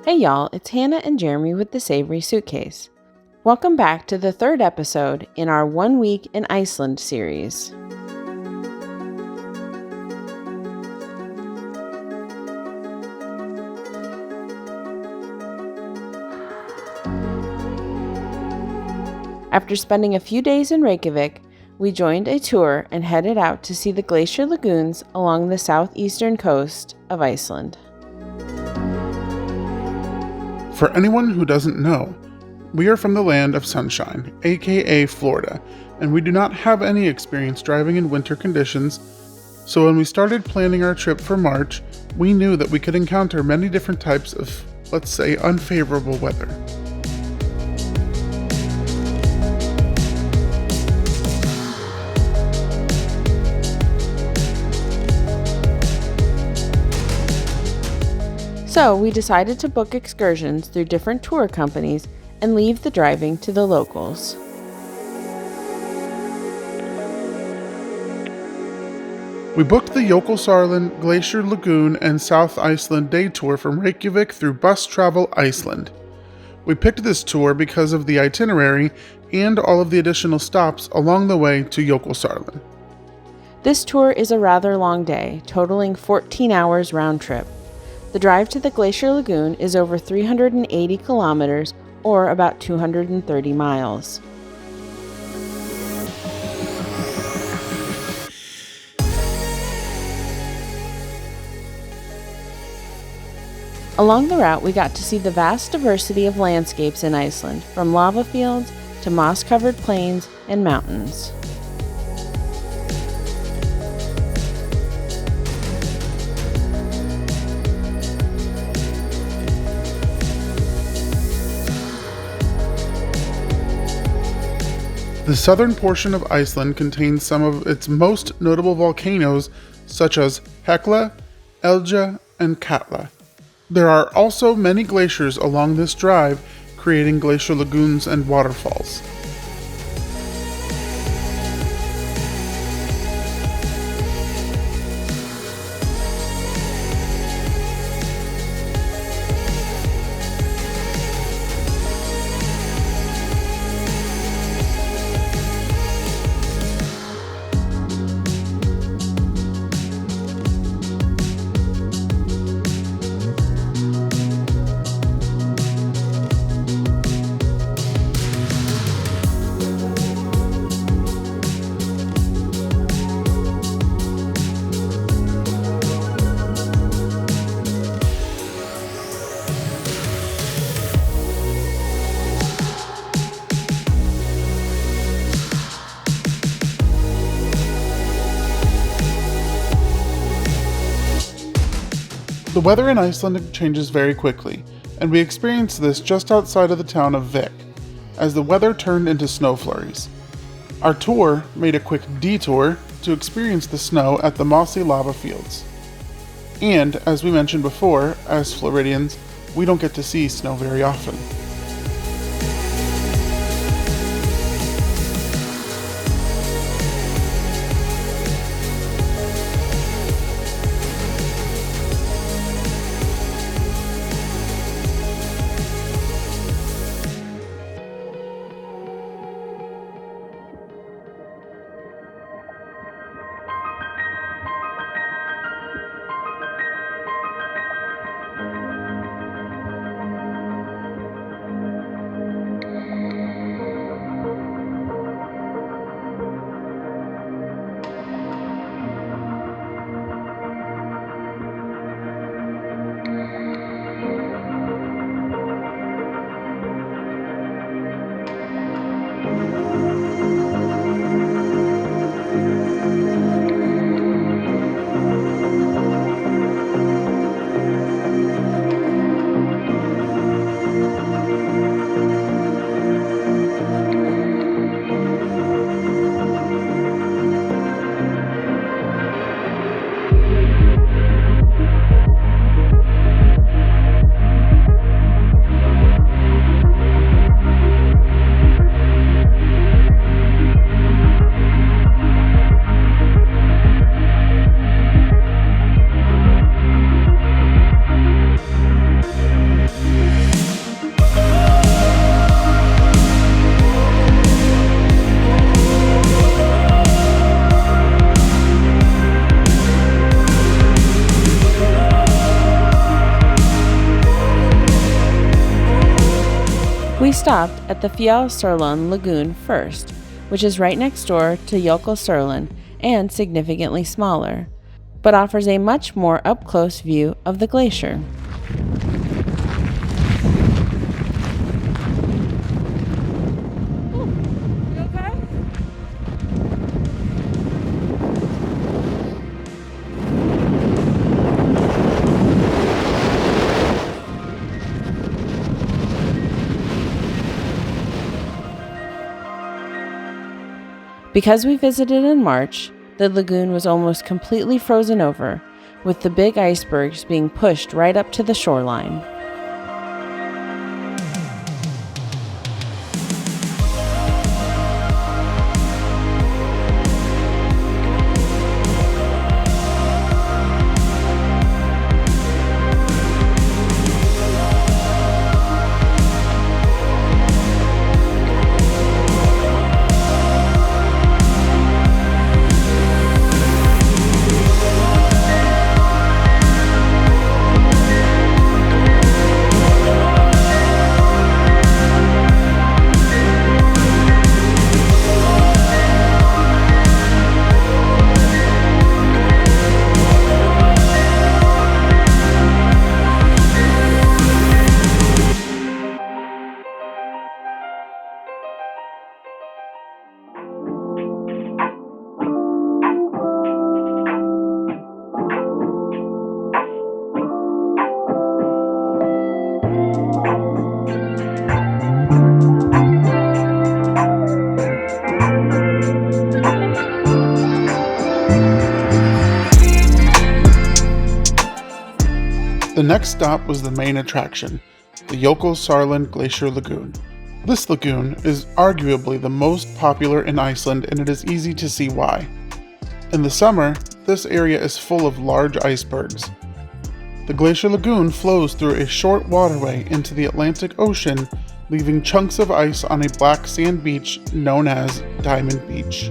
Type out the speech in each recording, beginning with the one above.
Hey y'all, it's Hannah and Jeremy with the Savory Suitcase. Welcome back to the third episode in our 1 Week in Iceland series. After spending a few days in Reykjavik, we joined a tour and headed out to see the glacier lagoons along the southeastern coast of Iceland. For anyone who doesn't know, we are from the land of sunshine, aka Florida, and we do not have any experience driving in winter conditions, so when we started planning our trip for March, we knew that we could encounter many different types of, let's say, unfavorable weather. So we decided to book excursions through different tour companies and leave the driving to the locals. We booked the Jökulsárlón Glacier Lagoon and South Iceland day tour from Reykjavik through Bus Travel Iceland. We picked this tour because of the itinerary and all of the additional stops along the way to Jokulsarlon. This tour is a rather long day, totaling 14 hours round trip. The drive to the Glacier Lagoon is over 380 kilometers, or about 230 miles. Along the route, we got to see the vast diversity of landscapes in Iceland, from lava fields to moss-covered plains and mountains. The southern portion of Iceland contains some of its most notable volcanoes, such as Hekla, Elja, and Katla. There are also many glaciers along this drive, creating glacier lagoons and waterfalls. The weather in Iceland changes very quickly, and we experienced this just outside of the town of Vik, as the weather turned into snow flurries. Our tour made a quick detour to experience the snow at the mossy lava fields. And, as we mentioned before, as Floridians, we don't get to see snow very often. stopped at the Fjallsarlon Lagoon first, which is right next door to Jokulsarlon and significantly smaller, but offers a much more up-close view of the glacier. Because we visited in March, the lagoon was almost completely frozen over, with the big icebergs being pushed right up to the shoreline. The next stop was the main attraction, the Jökulsárlón Glacier Lagoon. This lagoon is arguably the most popular in Iceland, and it is easy to see why. In the summer, this area is full of large icebergs. The glacier lagoon flows through a short waterway into the Atlantic Ocean, leaving chunks of ice on a black sand beach known as Diamond Beach.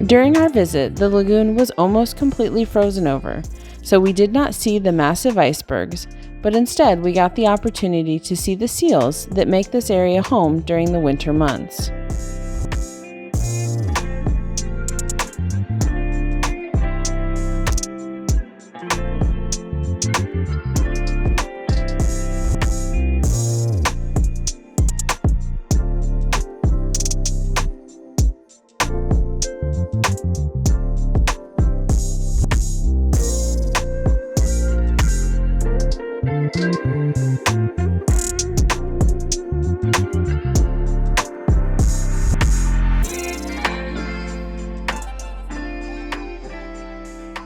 During our visit, the lagoon was almost completely frozen over, so we did not see the massive icebergs, but instead we got the opportunity to see the seals that make this area home during the winter months.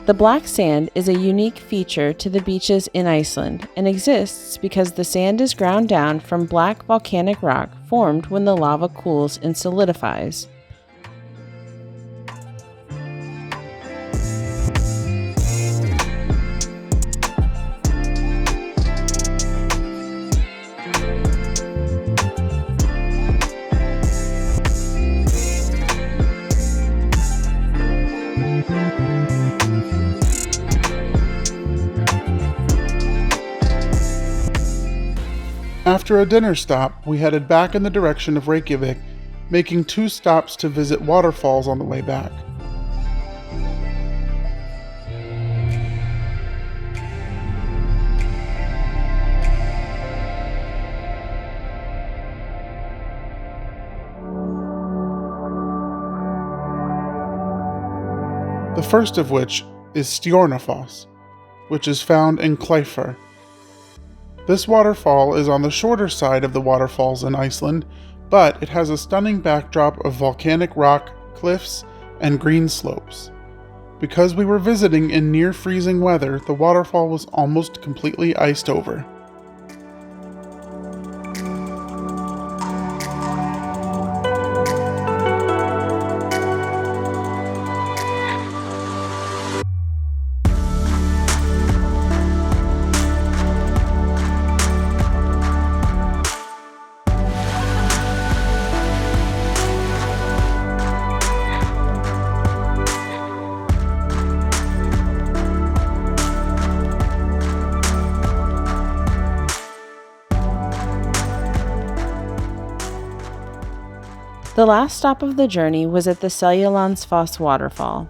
The black sand is a unique feature to the beaches in Iceland and exists because the sand is ground down from black volcanic rock formed when the lava cools and solidifies. After a dinner stop, we headed back in the direction of Reykjavik, making 2 stops to visit waterfalls on the way back. The first of which is Stjornarfoss, which is found in Kleifar. This waterfall is on the shorter side of the waterfalls in Iceland, but it has a stunning backdrop of volcanic rock, cliffs, and green slopes. Because we were visiting in near freezing weather, the waterfall was almost completely iced over. The last stop of the journey was at the Seljalandsfoss waterfall.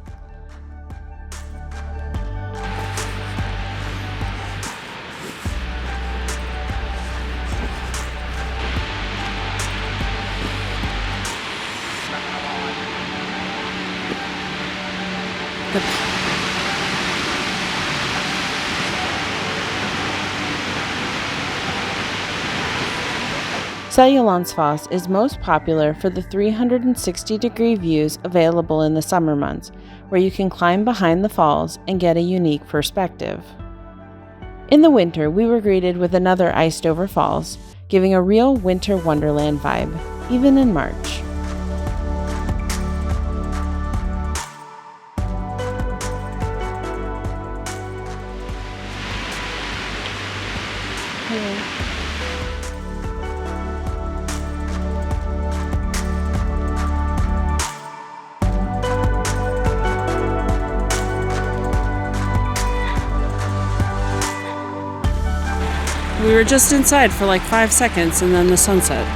Seljalandsfoss is most popular for the 360-degree views available in the summer months, where you can climb behind the falls and get a unique perspective. In the winter, we were greeted with another iced-over falls, giving a real winter wonderland vibe, even in March. We were just inside for like 5 seconds and then the sunset.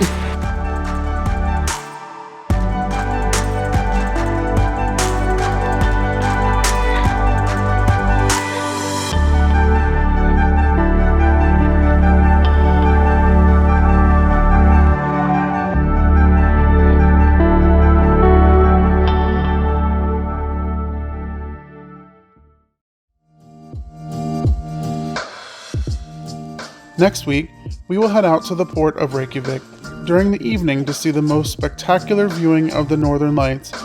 Next week, we will head out to the port of Reykjavik during the evening to see the most spectacular viewing of the northern lights. So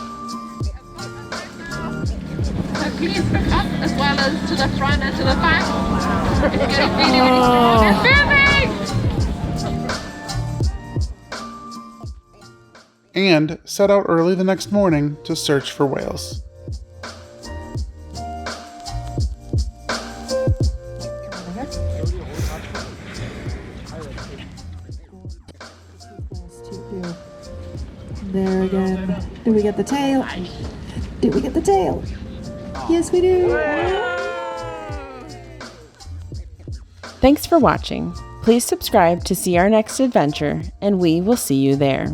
please look up as well as to the front and to the back. If you get really, really And set out early the next morning to search for whales. There again. Do we get the tail? Do we get the tail? Yes, we do. Thanks for watching. Please subscribe to see our next adventure, and we will see you there.